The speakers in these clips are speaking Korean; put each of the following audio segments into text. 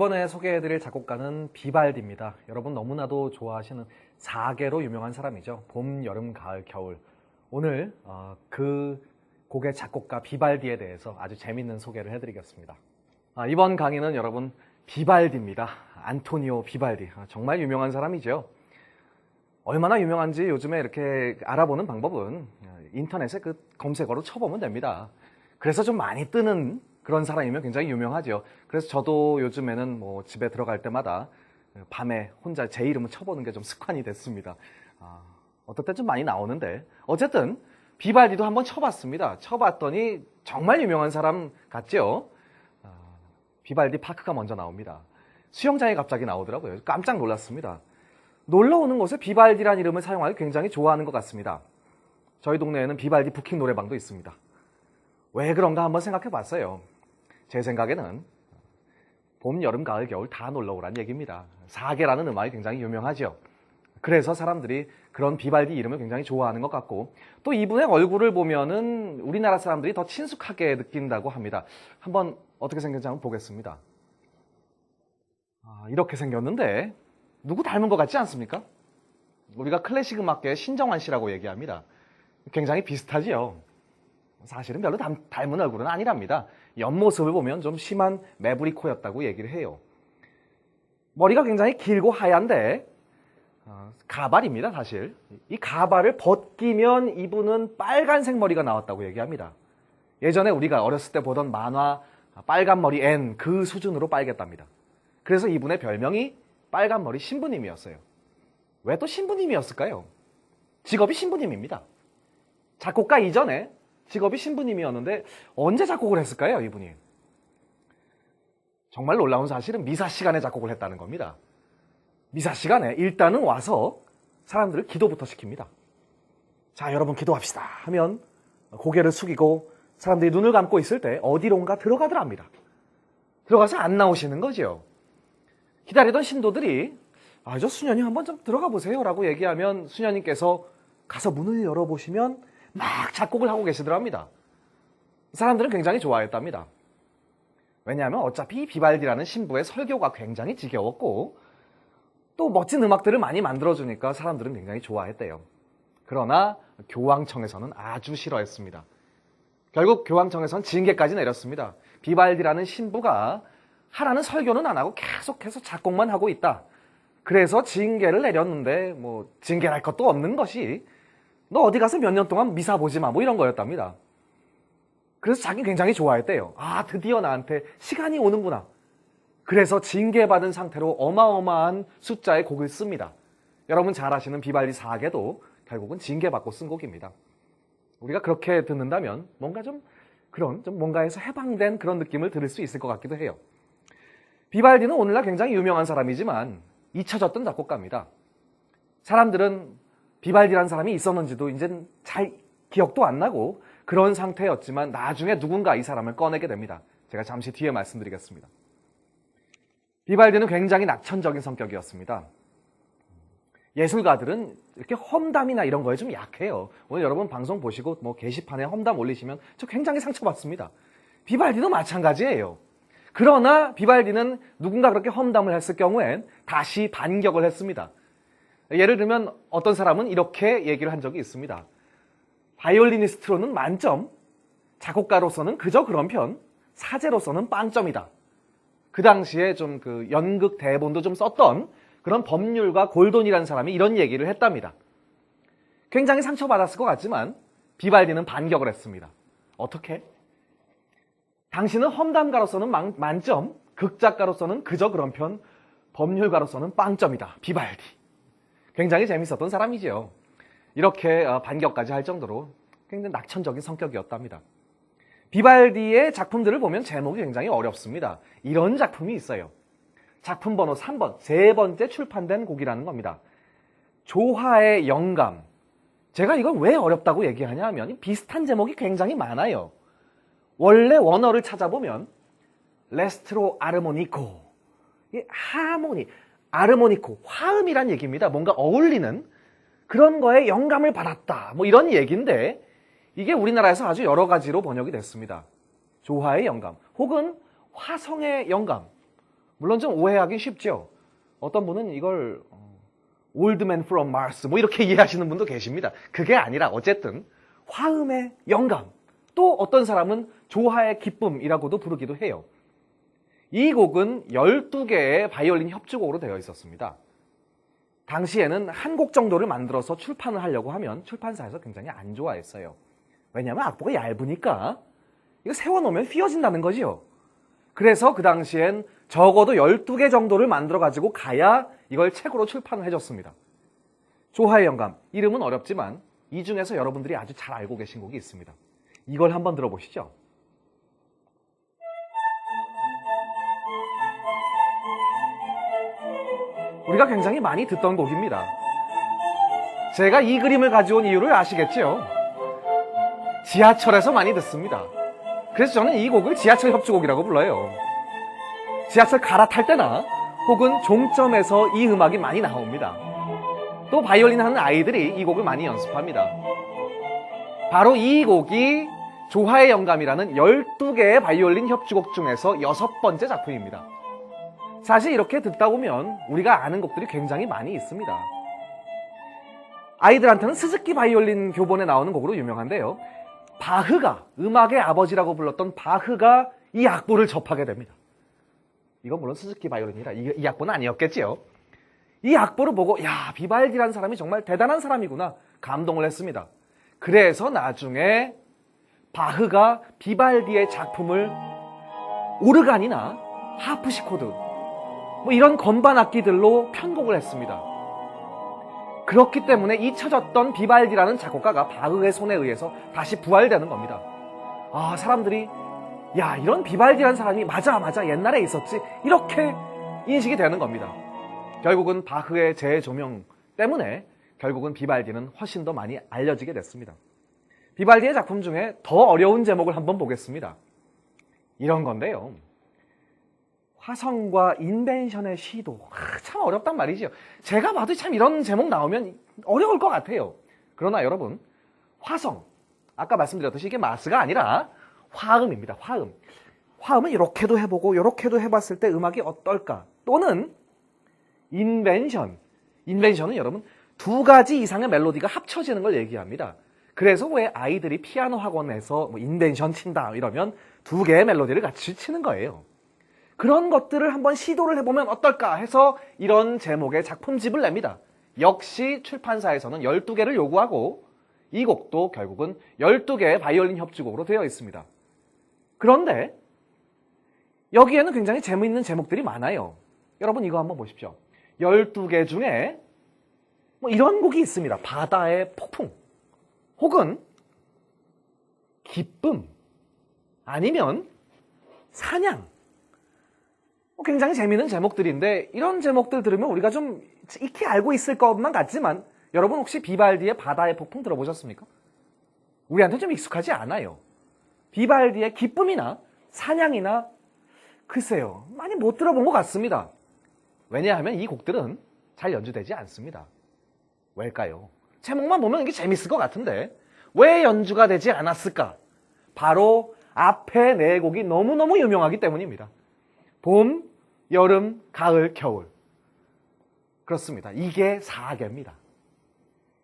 이번에 소개해드릴 작곡가는 비발디입니다. 여러분 너무나도 좋아하시는 4개로 유명한 사람이죠. 봄, 여름, 가을, 겨울. 오늘 그 곡의 작곡가 비발디에 대해서 아주 재밌는 소개를 해드리겠습니다. 이번 강의는 여러분 비발디입니다. 안토니오 비발디. 정말 유명한 사람이죠. 얼마나 유명한지 요즘에 이렇게 알아보는 방법은 인터넷에 그 검색어로 쳐보면 됩니다. 그래서 좀 많이 뜨는 그런 사람이면 굉장히 유명하죠. 그래서 저도 요즘에는 뭐 집에 들어갈 때마다 밤에 혼자 제 이름을 쳐보는 게 좀 습관이 됐습니다. 어떨 때 좀 많이 나오는데 어쨌든 비발디도 한번 쳐봤습니다. 쳐봤더니 정말 유명한 사람 같죠? 비발디 파크가 먼저 나옵니다. 수영장에 갑자기 나오더라고요. 깜짝 놀랐습니다. 놀러오는 곳에 비발디란 이름을 사용하기 굉장히 좋아하는 것 같습니다. 저희 동네에는 비발디 부킹 노래방도 있습니다. 왜 그런가 한번 생각해 봤어요. 제 생각에는 봄, 여름, 가을, 겨울 다 놀러오란 얘기입니다. 4개라는 음악이 굉장히 유명하죠. 그래서 사람들이 그런 비발디 이름을 굉장히 좋아하는 것 같고, 또 이분의 얼굴을 보면은 우리나라 사람들이 더 친숙하게 느낀다고 합니다. 한번 어떻게 생겼는지 한번 보겠습니다. 이렇게 생겼는데 누구 닮은 것 같지 않습니까? 우리가 클래식 음악계의 신정환 씨라고 얘기합니다. 굉장히 비슷하지요. 사실은 별로 닮은 얼굴은 아니랍니다. 옆모습을 보면 좀 심한 매부리 코였다고 얘기를 해요. 머리가 굉장히 길고 하얀데 가발입니다. 사실 이 가발을 벗기면 이분은 빨간색 머리가 나왔다고 얘기합니다. 예전에 우리가 어렸을 때 보던 만화 빨간 머리 앤 그 수준으로 빨갰답니다. 그래서 이분의 별명이 빨간 머리 신부님이었어요. 왜 또 신부님이었을까요? 직업이 신부님입니다. 작곡가 이전에 직업이 신부님이었는데 언제 작곡을 했을까요, 이분이? 정말 놀라운 사실은 미사 시간에 작곡을 했다는 겁니다. 미사 시간에 일단은 와서 사람들을 기도부터 시킵니다. 자, 여러분 기도합시다 하면 고개를 숙이고 사람들이 눈을 감고 있을 때 어디론가 들어가더랍니다. 들어가서 안 나오시는 거죠. 기다리던 신도들이 저 수녀님 한번 좀 들어가 보세요 라고 얘기하면 수녀님께서 가서 문을 열어보시면 막 작곡을 하고 계시더랍니다. 사람들은 굉장히 좋아했답니다. 왜냐하면 어차피 비발디라는 신부의 설교가 굉장히 지겨웠고 또 멋진 음악들을 많이 만들어주니까 사람들은 굉장히 좋아했대요. 그러나 교황청에서는 아주 싫어했습니다. 결국 교황청에서는 징계까지 내렸습니다. 비발디라는 신부가 하라는 설교는 안 하고 계속해서 작곡만 하고 있다. 그래서 징계를 내렸는데 뭐 징계할 것도 없는 것이 너 어디 가서 몇 년 동안 미사 보지 마 뭐 이런 거였답니다. 그래서 자기 굉장히 좋아했대요. 드디어 나한테 시간이 오는구나. 그래서 징계받은 상태로 어마어마한 숫자의 곡을 씁니다. 여러분 잘 아시는 비발디 4개도 결국은 징계받고 쓴 곡입니다. 우리가 그렇게 듣는다면 뭔가 좀 뭔가에서 해방된 그런 느낌을 들을 수 있을 것 같기도 해요. 비발디는 오늘날 굉장히 유명한 사람이지만 잊혀졌던 작곡가입니다. 사람들은 비발디라는 사람이 있었는지도 이제 잘 기억도 안 나고 그런 상태였지만 나중에 누군가 이 사람을 꺼내게 됩니다. 제가 잠시 뒤에 말씀드리겠습니다. 비발디는 굉장히 낙천적인 성격이었습니다. 예술가들은 이렇게 험담이나 이런 거에 좀 약해요. 오늘 여러분 방송 보시고 뭐 게시판에 험담 올리시면 저 굉장히 상처받습니다. 비발디도 마찬가지예요. 그러나 비발디는 누군가 그렇게 험담을 했을 경우엔 다시 반격을 했습니다. 예를 들면 어떤 사람은 이렇게 얘기를 한 적이 있습니다. 바이올리니스트로는 만점, 작곡가로서는 그저 그런 편, 사제로서는 빵점이다. 그 당시에 좀 그 연극 대본도 좀 썼던 그런 법률가 골돈이라는 사람이 이런 얘기를 했답니다. 굉장히 상처받았을 것 같지만 비발디는 반격을 했습니다. 어떻게? 당신은 험담가로서는 만점, 극작가로서는 그저 그런 편, 법률가로서는 빵점이다. 비발디. 굉장히 재밌었던 사람이지요. 이렇게 반격까지 할 정도로 굉장히 낙천적인 성격이었답니다. 비발디의 작품들을 보면 제목이 굉장히 어렵습니다. 이런 작품이 있어요. 작품 번호 3번, 세 번째 출판된 곡이라는 겁니다. 조화의 영감. 제가 이걸 왜 어렵다고 얘기하냐 하면 비슷한 제목이 굉장히 많아요. 원래 원어를 찾아보면 레스트로 아르모니코, 하모니, 아르모니코, 화음이란 얘기입니다. 뭔가 어울리는 그런 거에 영감을 받았다. 뭐 이런 얘기인데 이게 우리나라에서 아주 여러 가지로 번역이 됐습니다. 조화의 영감, 혹은 화성의 영감, 물론 좀 오해하기 쉽죠. 어떤 분은 이걸 Old Man from Mars 뭐 이렇게 이해하시는 분도 계십니다. 그게 아니라 어쨌든 화음의 영감, 또 어떤 사람은 조화의 기쁨이라고도 부르기도 해요. 이 곡은 12개의 바이올린 협주곡으로 되어 있었습니다. 당시에는 한 곡 정도를 만들어서 출판을 하려고 하면 출판사에서 굉장히 안 좋아했어요. 왜냐하면 악보가 얇으니까 이거 세워놓으면 휘어진다는 거지요. 그래서 그 당시엔 적어도 12개 정도를 만들어가지고 가야 이걸 책으로 출판을 해줬습니다. 조화의 영감, 이름은 어렵지만 이 중에서 여러분들이 아주 잘 알고 계신 곡이 있습니다. 이걸 한번 들어보시죠. 우리가 굉장히 많이 듣던 곡입니다. 제가 이 그림을 가져온 이유를 아시겠죠? 지하철에서 많이 듣습니다. 그래서 저는 이 곡을 지하철 협주곡이라고 불러요. 지하철 갈아탈 때나 혹은 종점에서 이 음악이 많이 나옵니다. 또 바이올린 하는 아이들이 이 곡을 많이 연습합니다. 바로 이 곡이 조화의 영감이라는 12개의 바이올린 협주곡 중에서 6번째 작품입니다. 사실 이렇게 듣다 보면 우리가 아는 곡들이 굉장히 많이 있습니다. 아이들한테는 스즈키 바이올린 교본에 나오는 곡으로 유명한데요. 바흐가, 음악의 아버지라고 불렀던 바흐가 이 악보를 접하게 됩니다. 이건 물론 스즈키 바이올린이라 이 악보는 아니었겠지요. 이 악보를 보고 야, 비발디라는 사람이 정말 대단한 사람이구나 감동을 했습니다. 그래서 나중에 바흐가 비발디의 작품을 오르간이나 하프시코드 뭐 이런 건반 악기들로 편곡을 했습니다. 그렇기 때문에 잊혀졌던 비발디라는 작곡가가 바흐의 손에 의해서 다시 부활되는 겁니다. 아, 사람들이 야, 이런 비발디라는 사람이 맞아 옛날에 있었지 이렇게 인식이 되는 겁니다. 결국은 바흐의 재조명 때문에 결국은 비발디는 훨씬 더 많이 알려지게 됐습니다. 비발디의 작품 중에 더 어려운 제목을 한번 보겠습니다. 이런 건데요. 화성과 인벤션의 시도. 참 어렵단 말이죠. 제가 봐도 참 이런 제목 나오면 어려울 것 같아요. 그러나 여러분, 화성. 아까 말씀드렸듯이 이게 마스가 아니라 화음입니다. 화음. 화음은 이렇게도 해보고 이렇게도 해봤을 때 음악이 어떨까? 또는 인벤션. 인벤션은 여러분 2가지 이상의 멜로디가 합쳐지는 걸 얘기합니다. 그래서 왜 아이들이 피아노 학원에서 뭐 인벤션 친다 이러면 2개의 멜로디를 같이 치는 거예요. 그런 것들을 한번 시도를 해보면 어떨까 해서 이런 제목의 작품집을 냅니다. 역시 출판사에서는 12개를 요구하고 이 곡도 결국은 12개의 바이올린 협주곡으로 되어 있습니다. 그런데 여기에는 굉장히 재미있는 제목들이 많아요. 여러분 이거 한번 보십시오. 12개 중에 뭐 이런 곡이 있습니다. 바다의 폭풍 혹은 기쁨 아니면 사냥 굉장히 재미있는 제목들인데 이런 제목들 들으면 우리가 좀 익히 알고 있을 것만 같지만 여러분 혹시 비발디의 바다의 폭풍 들어보셨습니까? 우리한테 좀 익숙하지 않아요. 비발디의 기쁨이나 사냥이나 글쎄요 많이 못 들어본 것 같습니다. 왜냐하면 이 곡들은 잘 연주되지 않습니다. 왜일까요? 제목만 보면 이게 재밌을 것 같은데 왜 연주가 되지 않았을까? 바로 앞에 4곡이 너무너무 유명하기 때문입니다. 봄, 여름, 가을, 겨울. 그렇습니다. 이게 4개입니다.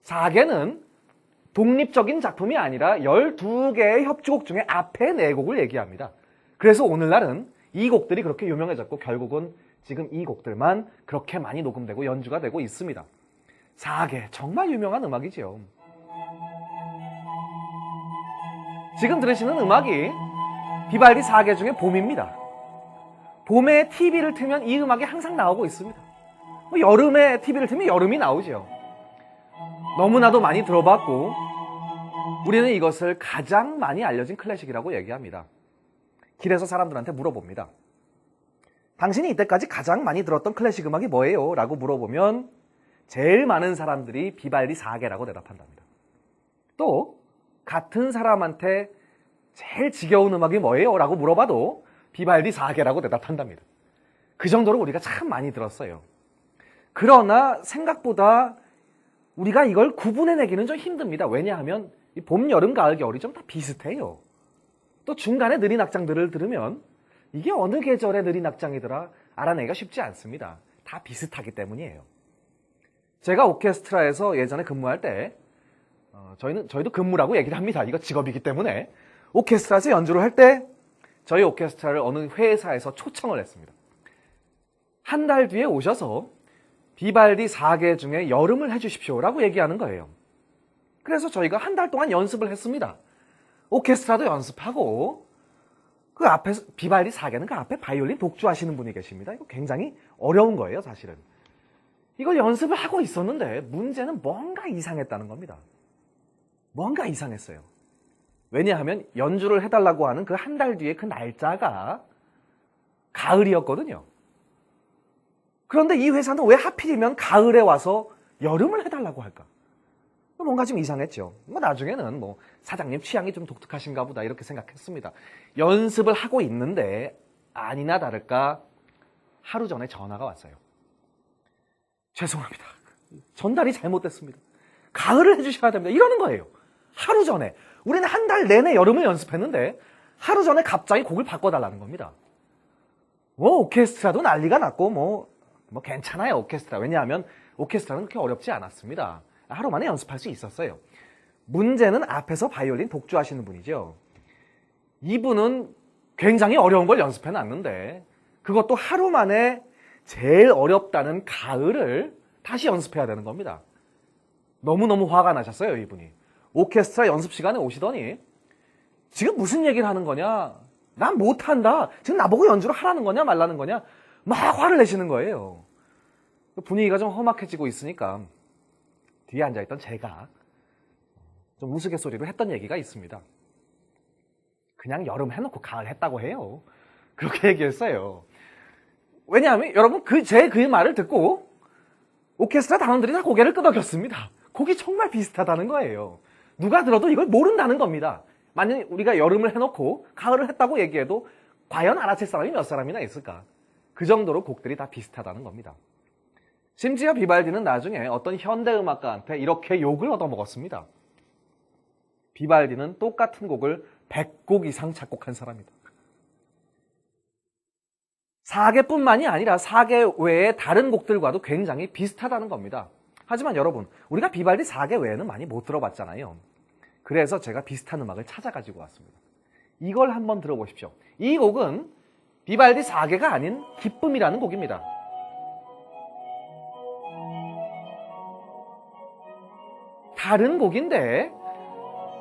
4개는 독립적인 작품이 아니라 12개의 협주곡 중에 앞에 4곡을 얘기합니다. 그래서 오늘날은 이 곡들이 그렇게 유명해졌고 결국은 지금 이 곡들만 그렇게 많이 녹음되고 연주가 되고 있습니다. 4개, 정말 유명한 음악이지요. 지금 들으시는 음악이 비발디 4개 중에 봄입니다. 봄에 TV를 틀면 이 음악이 항상 나오고 있습니다. 여름에 TV를 틀면 여름이 나오죠. 너무나도 많이 들어봤고 우리는 이것을 가장 많이 알려진 클래식이라고 얘기합니다. 길에서 사람들한테 물어봅니다. 당신이 이때까지 가장 많이 들었던 클래식 음악이 뭐예요? 라고 물어보면 제일 많은 사람들이 비발디 4개라고 대답한답니다. 또 같은 사람한테 제일 지겨운 음악이 뭐예요? 라고 물어봐도 비발디 4개라고 대답한답니다. 그 정도로 우리가 참 많이 들었어요. 그러나 생각보다 우리가 이걸 구분해내기는 좀 힘듭니다. 왜냐하면 봄, 여름, 가을, 겨울이 좀 다 비슷해요. 또 중간에 느린 악장들을 들으면 이게 어느 계절의 느린 악장이더라? 알아내기가 쉽지 않습니다. 다 비슷하기 때문이에요. 제가 오케스트라에서 예전에 근무할 때 저희도 근무라고 얘기를 합니다. 이거 직업이기 때문에 오케스트라에서 연주를 할 때 저희 오케스트라를 어느 회사에서 초청을 했습니다. 한 달 뒤에 오셔서 비발디 4개 중에 여름을 해주십시오라고 얘기하는 거예요. 그래서 저희가 한 달 동안 연습을 했습니다. 오케스트라도 연습하고 그 앞에 비발디 4개는 그 앞에 바이올린 독주하시는 분이 계십니다. 이거 굉장히 어려운 거예요, 사실은. 이걸 연습을 하고 있었는데 문제는 뭔가 이상했다는 겁니다. 뭔가 이상했어요. 왜냐하면 연주를 해달라고 하는 그 한 달 뒤에 그 날짜가 가을이었거든요. 그런데 이 회사는 왜 하필이면 가을에 와서 여름을 해달라고 할까? 뭔가 좀 이상했죠. 나중에는 사장님 취향이 좀 독특하신가 보다 이렇게 생각했습니다. 연습을 하고 있는데 아니나 다를까 하루 전에 전화가 왔어요. 죄송합니다. 전달이 잘못됐습니다. 가을을 해주셔야 됩니다. 이러는 거예요. 하루 전에. 우리는 한 달 내내 여름을 연습했는데 하루 전에 갑자기 곡을 바꿔달라는 겁니다. 오케스트라도 난리가 났고 괜찮아요, 오케스트라. 왜냐하면 오케스트라는 그렇게 어렵지 않았습니다. 하루 만에 연습할 수 있었어요. 문제는 앞에서 바이올린 독주하시는 분이죠. 이분은 굉장히 어려운 걸 연습해놨는데 그것도 하루 만에 제일 어렵다는 가을을 다시 연습해야 되는 겁니다. 너무너무 화가 나셨어요, 이분이. 오케스트라 연습 시간에 오시더니 지금 무슨 얘기를 하는 거냐? 난 못한다. 지금 나보고 연주를 하라는 거냐 말라는 거냐? 막 화를 내시는 거예요. 분위기가 좀 험악해지고 있으니까 뒤에 앉아있던 제가 좀 우스갯소리로 했던 얘기가 있습니다. 그냥 여름 해놓고 가을 했다고 해요. 그렇게 얘기했어요. 왜냐하면 여러분 제 그 말을 듣고 오케스트라 단원들이 다 고개를 끄덕였습니다. 곡이 정말 비슷하다는 거예요. 누가 들어도 이걸 모른다는 겁니다. 만약에 우리가 여름을 해놓고 가을을 했다고 얘기해도 과연 알아챌 사람이 몇 사람이나 있을까? 그 정도로 곡들이 다 비슷하다는 겁니다. 심지어 비발디는 나중에 어떤 현대음악가한테 이렇게 욕을 얻어먹었습니다. 비발디는 똑같은 곡을 100곡 이상 작곡한 사람이다. 4개뿐만이 아니라 4개 외의 다른 곡들과도 굉장히 비슷하다는 겁니다. 하지만 여러분, 우리가 비발디 4개 외에는 많이 못 들어봤잖아요. 그래서 제가 비슷한 음악을 찾아가지고 왔습니다. 이걸 한번 들어보십시오. 이 곡은 비발디 4개가 아닌 기쁨이라는 곡입니다. 다른 곡인데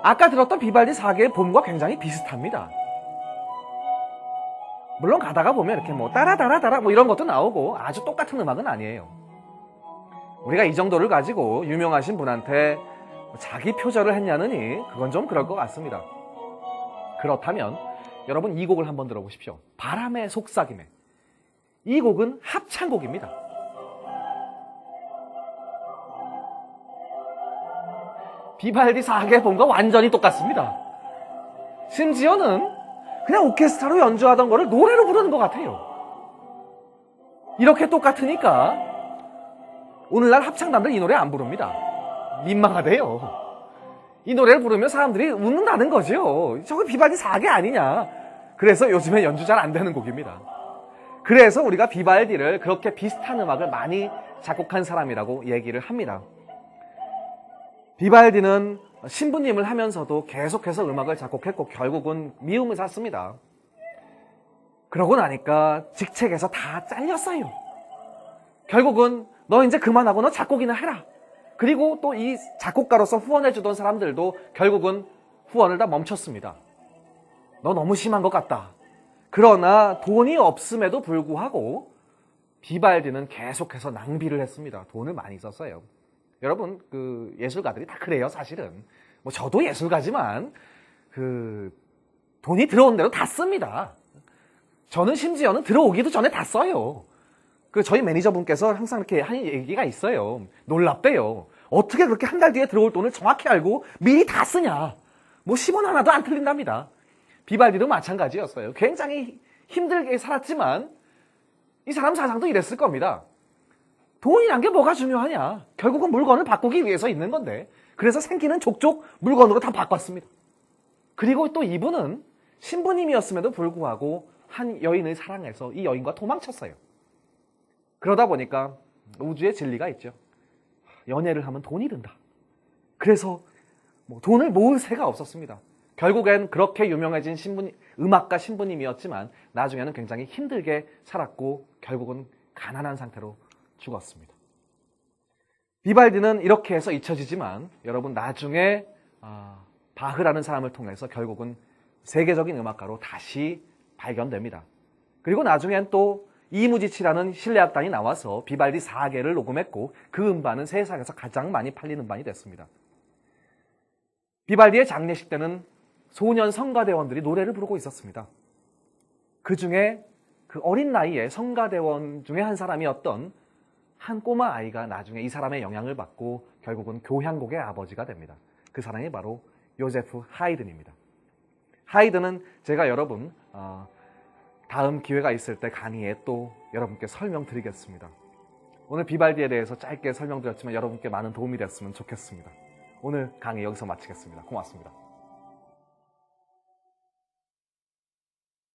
아까 들었던 비발디 4개의 봄과 굉장히 비슷합니다. 물론 가다가 보면 이렇게 따라다라다라 이런 것도 나오고 아주 똑같은 음악은 아니에요. 우리가 이 정도를 가지고 유명하신 분한테 자기 표절을 했냐느니 그건 좀 그럴 것 같습니다. 그렇다면 여러분 이 곡을 한번 들어보십시오. 바람의 속삭임에. 이 곡은 합창곡입니다. 비발디 4개 봄과 완전히 똑같습니다. 심지어는 그냥 오케스트라로 연주하던 거를 노래로 부르는 것 같아요. 이렇게 똑같으니까 오늘날 합창단들 이 노래 안 부릅니다. 민망하대요. 이 노래를 부르면 사람들이 웃는다는 거죠. 저거 비발디 4개 아니냐. 그래서 요즘에 연주 잘 안 되는 곡입니다. 그래서 우리가 비발디를 그렇게 비슷한 음악을 많이 작곡한 사람이라고 얘기를 합니다. 비발디는 신부님을 하면서도 계속해서 음악을 작곡했고 결국은 미움을 샀습니다. 그러고 나니까 직책에서 다 잘렸어요. 결국은 너 이제 그만하고 너 작곡이나 해라. 그리고 또 이 작곡가로서 후원해주던 사람들도 결국은 후원을 다 멈췄습니다. 너 너무 심한 것 같다. 그러나 돈이 없음에도 불구하고 비발디는 계속해서 낭비를 했습니다. 돈을 많이 썼어요. 여러분 예술가들이 다 그래요, 사실은. 저도 예술가지만 돈이 들어온 대로 다 씁니다. 저는 심지어는 들어오기도 전에 다 써요. 저희 매니저분께서 항상 이렇게 하는 얘기가 있어요. 놀랍대요. 어떻게 그렇게 한 달 뒤에 들어올 돈을 정확히 알고 미리 다 쓰냐. 10원 하나도 안 틀린답니다. 비발디도 마찬가지였어요. 굉장히 힘들게 살았지만 이 사람 사상도 이랬을 겁니다. 돈이란 게 뭐가 중요하냐. 결국은 물건을 바꾸기 위해서 있는 건데. 그래서 생기는 족족 물건으로 다 바꿨습니다. 그리고 또 이분은 신부님이었음에도 불구하고 한 여인을 사랑해서 이 여인과 도망쳤어요. 그러다 보니까 우주의 진리가 있죠. 연애를 하면 돈이 든다. 그래서 돈을 모을 새가 없었습니다. 결국엔 그렇게 유명해진 음악가 신부님이었지만 나중에는 굉장히 힘들게 살았고 결국은 가난한 상태로 죽었습니다. 비발디는 이렇게 해서 잊혀지지만 여러분 나중에 바흐라는 사람을 통해서 결국은 세계적인 음악가로 다시 발견됩니다. 그리고 나중엔 또 이무지치라는 실내악단이 나와서 비발디 4개를 녹음했고 그 음반은 세상에서 가장 많이 팔린 음반이 됐습니다. 비발디의 장례식 때는 소년 성가대원들이 노래를 부르고 있었습니다. 그 중에 그 어린 나이에 성가대원 중에 한 사람이었던 한 꼬마 아이가 나중에 이 사람의 영향을 받고 결국은 교향곡의 아버지가 됩니다. 그 사람이 바로 요제프 하이든입니다. 하이든은 제가 여러분 다음 기회가 있을 때 강의에 또 여러분께 설명드리겠습니다. 오늘 비발디에 대해서 짧게 설명드렸지만 여러분께 많은 도움이 됐으면 좋겠습니다. 오늘 강의 여기서 마치겠습니다. 고맙습니다.